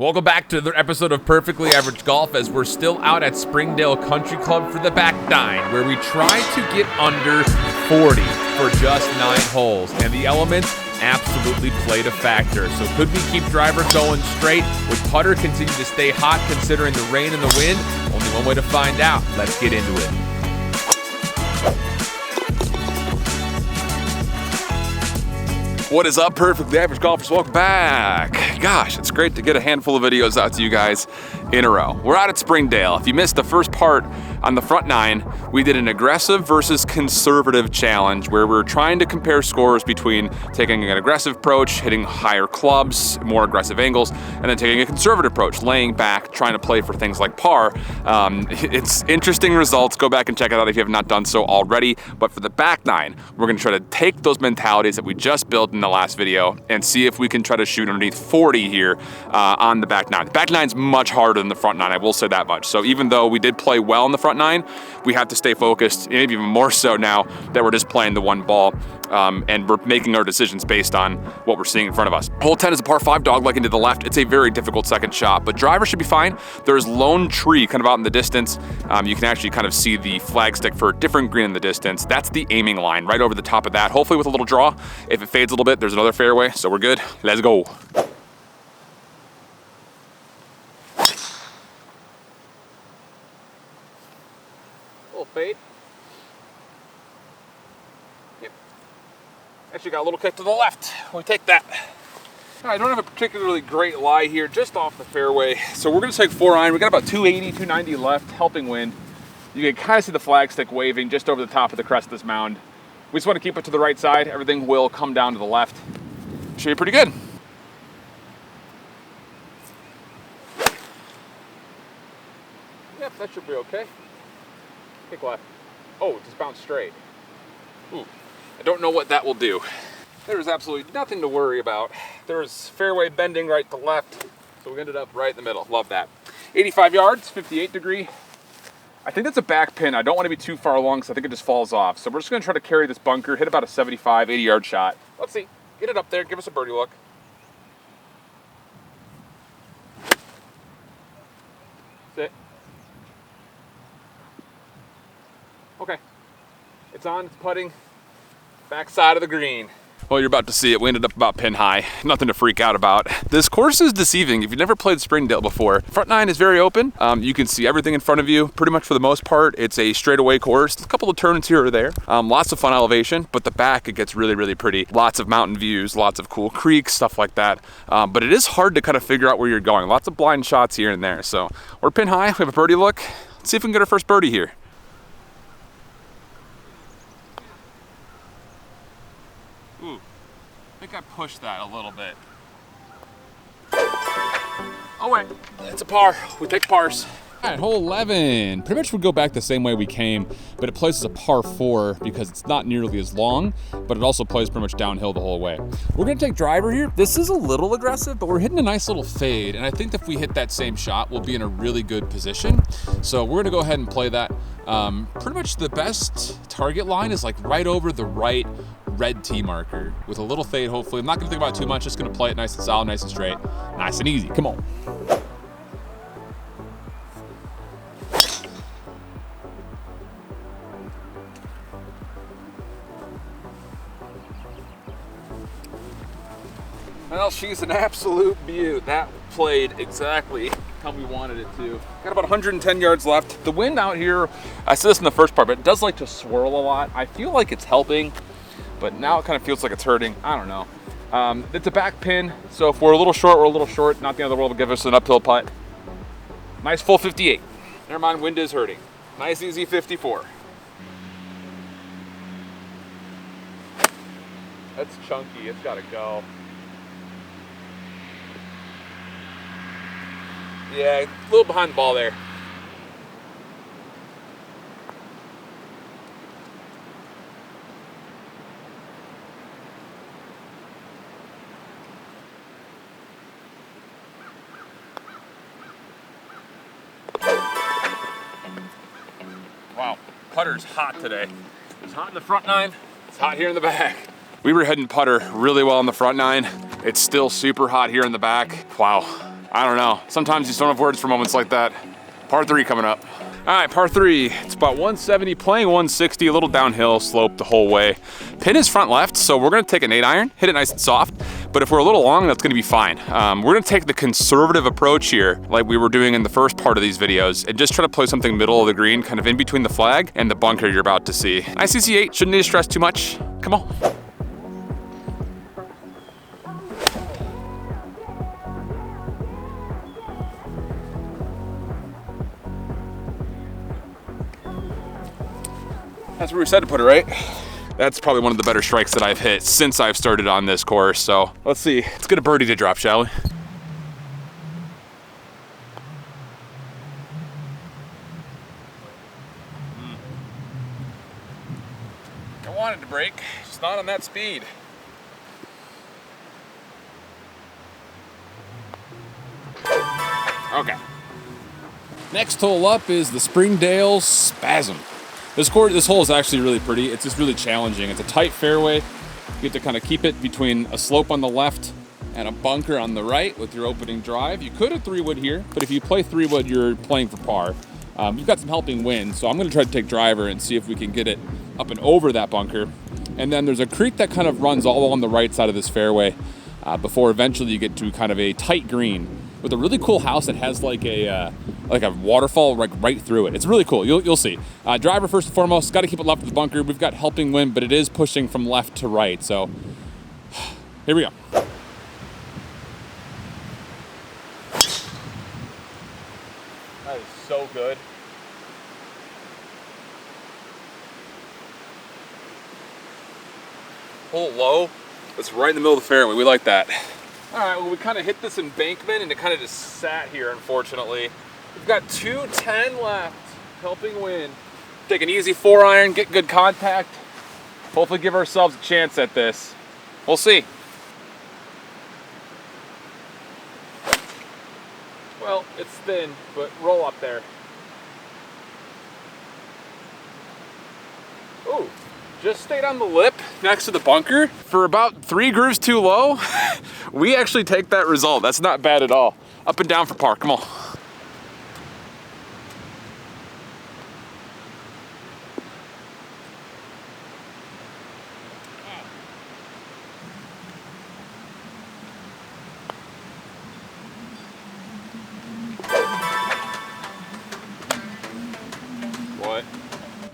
Welcome back to another episode of Perfectly Average Golf, as we're still out at Springdale Country Club for the back nine, where we try to get under 40 for just 9 holes, and the elements absolutely played a factor. So could we keep driver going straight? Would putter continue to stay hot considering the rain and the wind? Only one way to find out. Let's get into it. What is up, Perfectly Average Golfers? Welcome back. Gosh, it's great to get a handful of videos out to you guys in a row. We're out at Springdale. If you missed the first part on the front nine, we did an aggressive versus conservative challenge where we're trying to compare scores between taking an aggressive approach, hitting higher clubs, more aggressive angles, and then taking a conservative approach, laying back, trying to play for things like par. It's interesting results. Go back and check it out if you have not done so already. But for the back nine, we're gonna try to take those mentalities that we just built in the last video and see if we can try to shoot underneath 40 here on the back nine. The back nine's much harder than the front nine, I will say that much. So even though we did play well in the front nine, we have to stay focused, maybe even more so now that we're just playing the one ball and we're making our decisions based on what we're seeing in front of us. Hole 10 is a par 5 doglegging to the left. It's a very difficult second shot, but driver should be fine. There's lone tree kind of out in the distance. You can actually kind of see the flagstick for a different green in the distance. That's the aiming line right over the top of that, hopefully with a little draw. If it fades a little bit, there's another fairway, so we're good. Let's go. Little fade. Yep. Actually got a little kick to the left. We take that. I don't have a particularly great lie here, just off the fairway. So we're gonna take 4-iron. We got about 280, 290 left, helping wind. You can kind of see the flagstick waving just over the top of the crest of this mound. We just want to keep it to the right side. Everything will come down to the left. Should be pretty good. Yep, that should be okay. Kick left. Oh, it just bounced straight. Ooh, I don't know what that will do. There's absolutely nothing to worry about. There's fairway bending right to left, so we ended up right in the middle. Love that. 85 yards, 58 degree. I think that's a back pin. I don't want to be too far along because I think it just falls off. So we're just going to try to carry this bunker, hit about a 75, 80 yard shot. Let's see. Get it up there. Give us a birdie look. Sit. Okay. It's on. It's putting. Back side of the green. Well, you're about to see it. We ended up about pin high. Nothing to freak out about. This course is deceiving. If you've never played Springdale before, front nine is very open. You can see everything in front of you. Pretty much for the most part, it's a straightaway course. A couple of turns here or there. Lots of fun elevation, but the back, it gets really, really pretty. Lots of mountain views, lots of cool creeks, stuff like that. But it is hard to kind of figure out where you're going. Lots of blind shots here and there. So we're pin high. We have a birdie look. Let's see if we can get our first birdie here. Ooh. I think I pushed that a little bit. Oh wait, it's a par. We take pars. All right, hole 11. Pretty much would go back the same way we came, but it plays as a par 4 because it's not nearly as long, but it also plays pretty much downhill the whole way. We're gonna take driver here. This is a little aggressive, but we're hitting a nice little fade, and I think if we hit that same shot, we'll be in a really good position. So we're gonna go ahead and play that. Pretty much the best target line is like right over the right red tee marker with a little fade, hopefully. I'm not gonna think about it too much, just gonna play it nice and solid, nice and straight, nice and easy. Come on. Well, she's an absolute beaut. That played exactly how we wanted it to. Got about 110 yards left. The wind out here, I said this in the first part, but it does like to swirl a lot. I feel like it's helping, but now it kind of feels like it's hurting. I don't know. It's a back pin, so if we're a little short, we're a little short. Not the end of the world to give us an uphill putt. Nice full 58. Never mind, wind is hurting. Nice easy 54. That's chunky, it's gotta go. Yeah, a little behind the ball there. Wow, putter's hot today. It's hot in the front nine, it's hot here in the back. We were hitting putter really well in the front nine. It's still super hot here in the back. Wow. I don't know. Sometimes you just don't have words for moments like that. Par 3 coming up. All right, par 3. It's about 170, playing 160, a little downhill slope the whole way. Pin is front left, so we're gonna take an 8-iron, hit it nice and soft. But if we're a little long, that's gonna be fine. We're gonna take the conservative approach here, like we were doing in the first part of these videos, and just try to play something middle of the green, kind of in between the flag and the bunker you're about to see. ICC8, shouldn't need to stress too much. Come on. That's where we said to put it, right? That's probably one of the better strikes that I've hit since I've started on this course. So let's see, let's get a birdie to drop, shall we? I wanted to break, just not on that speed. Okay. Next hole up is the Springdale Spasm. This hole is actually really pretty. It's just really challenging. It's a tight fairway. You have to kind of keep it between a slope on the left and a bunker on the right with your opening drive. You could have 3-wood here, but if you play 3-wood, you're playing for par. You've got some helping wind, so I'm gonna try to take driver and see if we can get it up and over that bunker. And then there's a creek that kind of runs all along the right side of this fairway before eventually you get to kind of a tight green with a really cool house that has like a waterfall right through it. It's really cool. You'll see. Driver first and foremost. Got to keep it left of the bunker. We've got helping wind, but it is pushing from left to right. So here we go. That is so good. Pull it low. It's right in the middle of the fairway. We like that. All right, well, we kind of hit this embankment and it kind of just sat here, unfortunately. We've got 210 left, helping wind. Take an easy 4-iron, get good contact. Hopefully give ourselves a chance at this. We'll see. Well, it's thin, but roll up there. Ooh. Just stayed on the lip next to the bunker for about 3 grooves too low. We actually take that result. That's not bad at all. Up and down for par, come on. What?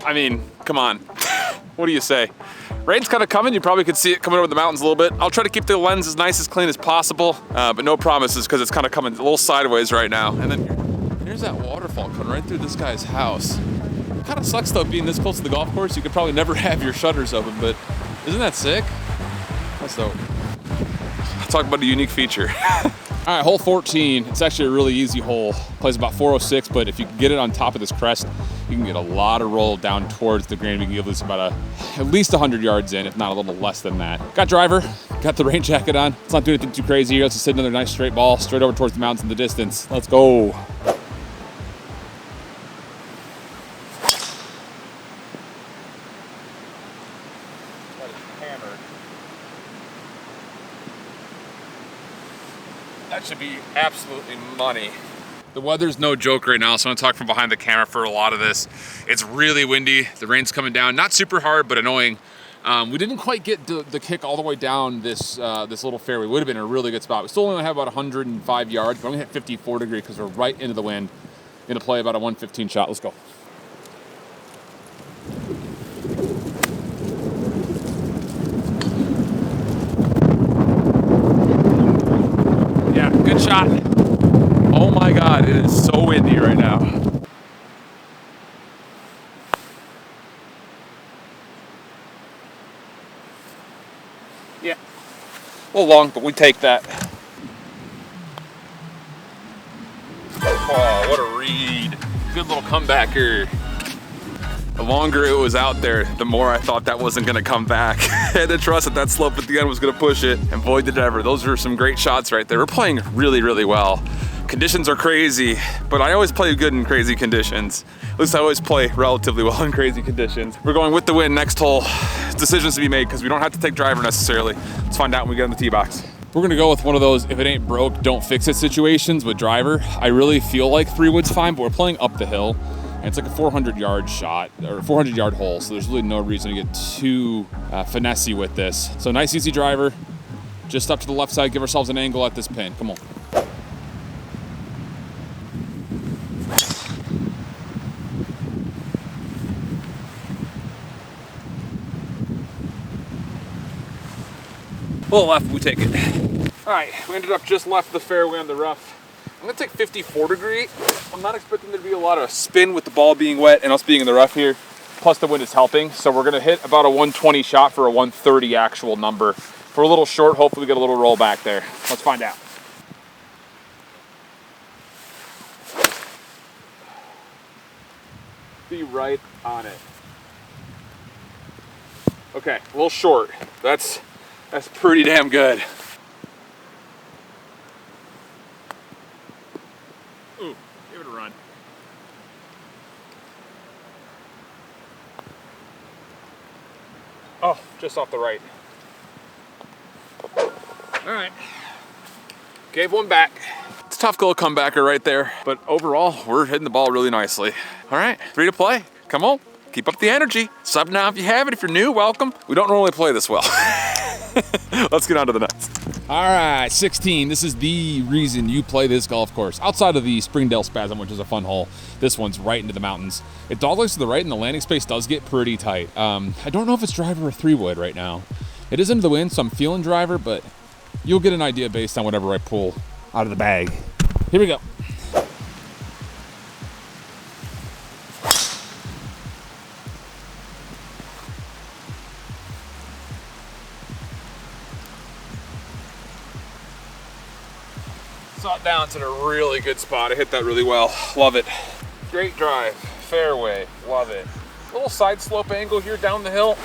I mean, come on. What do you say? Rain's kind of coming. You probably could see it coming over the mountains a little bit. I'll try to keep the lens as nice, as clean as possible, but no promises because it's kind of coming a little sideways right now. And then here's that waterfall coming right through this guy's house. It kind of sucks though being this close to the golf course. You could probably never have your shutters open, but isn't that sick? That's dope. Talk about a unique feature. All right, hole 14. It's actually a really easy hole. Plays about 406, but if you can get it on top of this crest, you can get a lot of roll down towards the green. We can give this about at least 100 yards in, if not a little less than that. Got driver, got the rain jacket on. It's not doing anything too crazy here. Let's just hit another nice straight ball straight over towards the mountains in the distance. Let's go. That is hammered. That should be absolutely money. The weather's no joke right now, so I'm gonna talk from behind the camera for a lot of this. It's really windy, the rain's coming down, not super hard, but annoying. We didn't quite get the kick all the way down this little fairway. Would have been a really good spot. We still only have about 105 yards, but I'm gonna hit 54 degree because we're right into the wind. Gonna play about a 115 shot, let's go. Yeah, good shot. Oh my God, it is so windy right now. Yeah, a little long, but we take that. Oh, what a read. Good little comebacker. The longer it was out there, the more I thought that wasn't gonna come back. I had to trust that slope at the end was gonna push it, and boy did it ever. Those are some great shots right there. We're playing really, really well. Conditions are crazy, but I always play good in crazy conditions. At least I always play relatively well in crazy conditions. We're going with the wind next hole. Decisions to be made because we don't have to take driver necessarily. Let's find out when we get in the tee box. We're gonna go with one of those if it ain't broke, don't fix it situations with driver. I really feel like 3-wood's fine, but we're playing up the hill. And it's like a 400-yard shot, or 400-yard hole, so there's really no reason to get too finessey with this. So nice, easy driver. Just up to the left side, give ourselves an angle at this pin. Come on. A little left, we take it. All right, we ended up just left the fairway on the rough. I'm gonna take 54 degree. I'm not expecting there to be a lot of spin with the ball being wet and us being in the rough here. Plus the wind is helping. So we're gonna hit about a 120 shot for a 130 actual number. For a little short, hopefully we get a little roll back there. Let's find out. Be right on it. Okay, a little short. That's pretty damn good. Ooh, give it a run. Oh, just off the right. All right. Gave one back. It's a tough little comebacker right there, but overall, we're hitting the ball really nicely. All right, 3 to play. Come on, keep up the energy. Sub now if you have it. If you're new, welcome. We don't normally play this well. Let's get on to the next. All right, 16. This is the reason you play this golf course. Outside of the Springdale Spasm, which is a fun hole, this one's right into the mountains. It doglegs to the right, and the landing space does get pretty tight. I don't know if it's driver or 3-wood right now. It is into the wind, so I'm feeling driver, but you'll get an idea based on whatever I pull out of the bag. Here we go. Saw it down to a really good spot. I hit that really well. Love it. Great drive. Fairway. Love it. Little side slope angle here down the hill.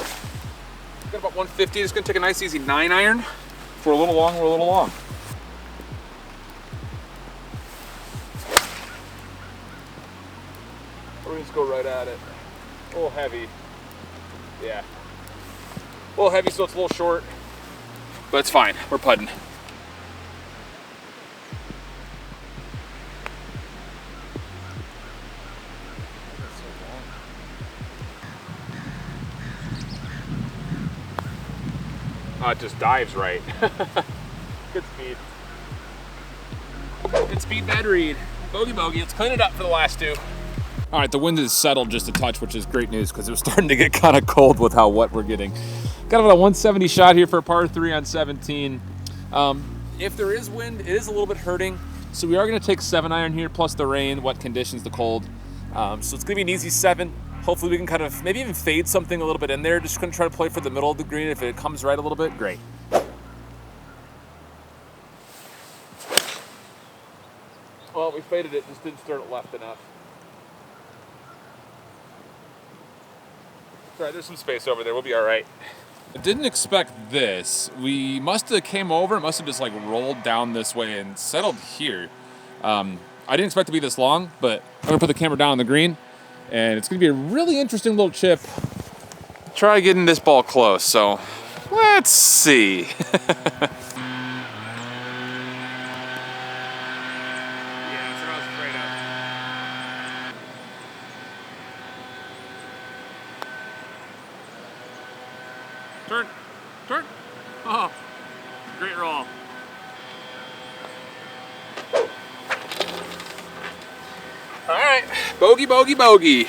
Got about 150. Just gonna take a nice easy 9-iron. If we're a little long, we're a little long. We're gonna just go right at it. A little heavy. Yeah. A little heavy, so it's a little short. But it's fine. We're putting. It just dives right. Good speed. Good speed, bad read. Bogey, bogey. Let's clean it up for the last 2. All right, the wind has settled just a touch, which is great news because it was starting to get kind of cold with how wet we're getting. Got about a 170 shot here for a par 3 on 17. If there is wind, it is a little bit hurting. So we are going to take 7-iron here, plus the rain, wet conditions, the cold. So it's going to be an easy 7. Hopefully we can kind of maybe even fade something a little bit in there. Just going to try to play for the middle of the green. If it comes right a little bit, great. Well, we faded it, just didn't start it left enough. All right, there's some space over there. We'll be all right. I didn't expect this. We must have came over, must have just like rolled down this way and settled here. I didn't expect it to be this long, but I'm gonna put the camera down on the green, and it's gonna be a really interesting little chip. Try getting this ball close, so let's see. Turn, turn. Oh, great roll. All right, bogey, bogey, bogey.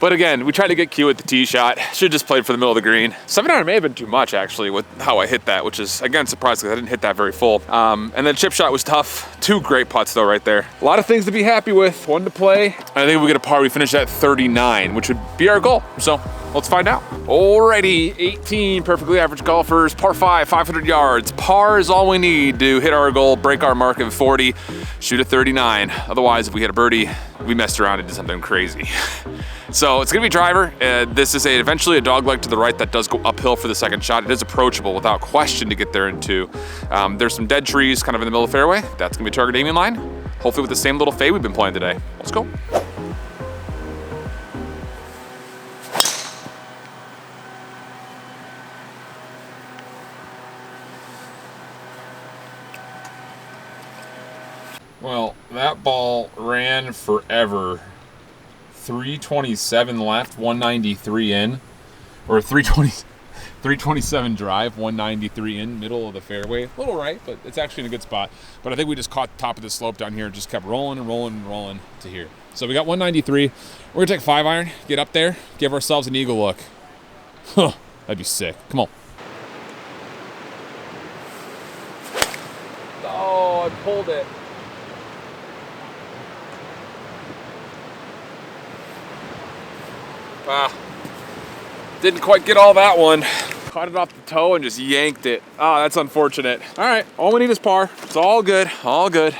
But again, we tried to get cute with the tee shot. Should have just played for the middle of the green. 7-iron may have been too much actually with how I hit that, which is again surprising because I didn't hit that very full. And then chip shot was tough. 2 great putts though right there. A lot of things to be happy with. 1 to play. I think if we get a par, we finish at 39, which would be our goal. So let's find out. Alrighty, 18 perfectly average golfers, par 5, 500 yards. Par is all we need to hit our goal, break our mark of 40, shoot a 39. Otherwise, if we hit a birdie, we messed around and did something crazy. So it's gonna be driver. This is eventually a dog leg to the right that does go uphill for the second shot. It is approachable without question to get there in 2. There's some dead trees kind of in the middle of the fairway. That's gonna be target aiming line. Hopefully with the same little fade we've been playing today. Let's go. That ball ran forever. 327 left, 193 in, or 327 drive, 193 in, middle of the fairway. A little right, but it's actually in a good spot. But I think we just caught the top of the slope down here and just kept rolling and rolling and rolling to here. So we got 193. We're gonna take a 5-iron, get up there, give ourselves an eagle look. Huh, that'd be sick. Come on. Oh, I pulled it. Ah, didn't quite get all that one. Caught it off the toe and just yanked it. Ah, that's unfortunate. All right, all we need is par. It's all good, all good.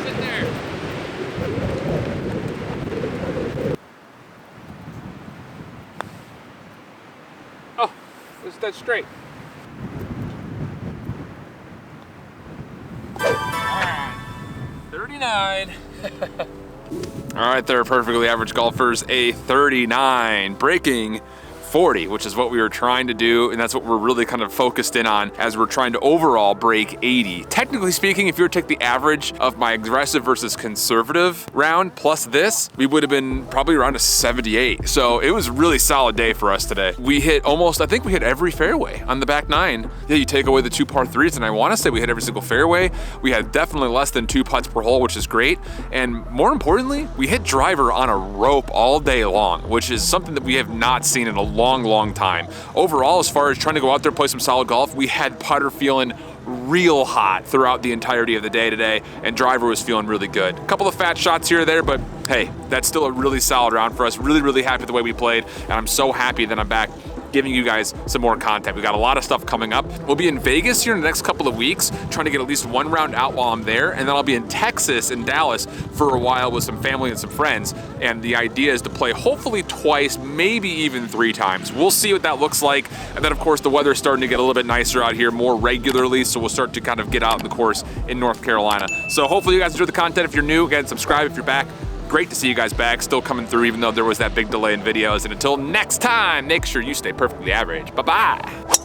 Sit there. Oh, it's dead straight. 39. All right there, perfectly average golfers, a 39, breaking 40, which is what we were trying to do, and that's what we're really kind of focused in on as we're trying to overall break 80. Technically speaking, if you were to take the average of my aggressive versus conservative round plus this, we would have been probably around a 78. So it was a really solid day for us today. We hit almost, I think we hit every fairway on the back 9. Yeah, you take away the 2 par 3s, and I want to say we hit every single fairway. We had definitely less than 2 putts per hole, which is great. And more importantly, we hit driver on a rope all day long, which is something that we have not seen in a long time. Overall, as far as trying to go out there, play some solid golf, we had putter feeling real hot throughout the entirety of the day today, and driver was feeling really good. A couple of fat shots here or there, but hey, that's still a really solid round for us. Really happy with the way we played, and I'm so happy that I'm back giving you guys some more content. We got a lot of stuff coming up. We'll be in Vegas here in the next couple of weeks, trying to get at least 1 round out while I'm there, and then I'll be in Texas and Dallas for a while with some family and some friends, and the idea is to play hopefully twice, maybe even 3 times. We'll see what that looks like, and then of course the weather's starting to get a little bit nicer out here more regularly, so we'll start to kind of get out in the course in North Carolina. So hopefully you guys enjoy the content. If you're new, again, subscribe if you're back. Great to see you guys back, still coming through even though there was that big delay in videos. And until next time, make sure you stay perfectly average. Bye-bye.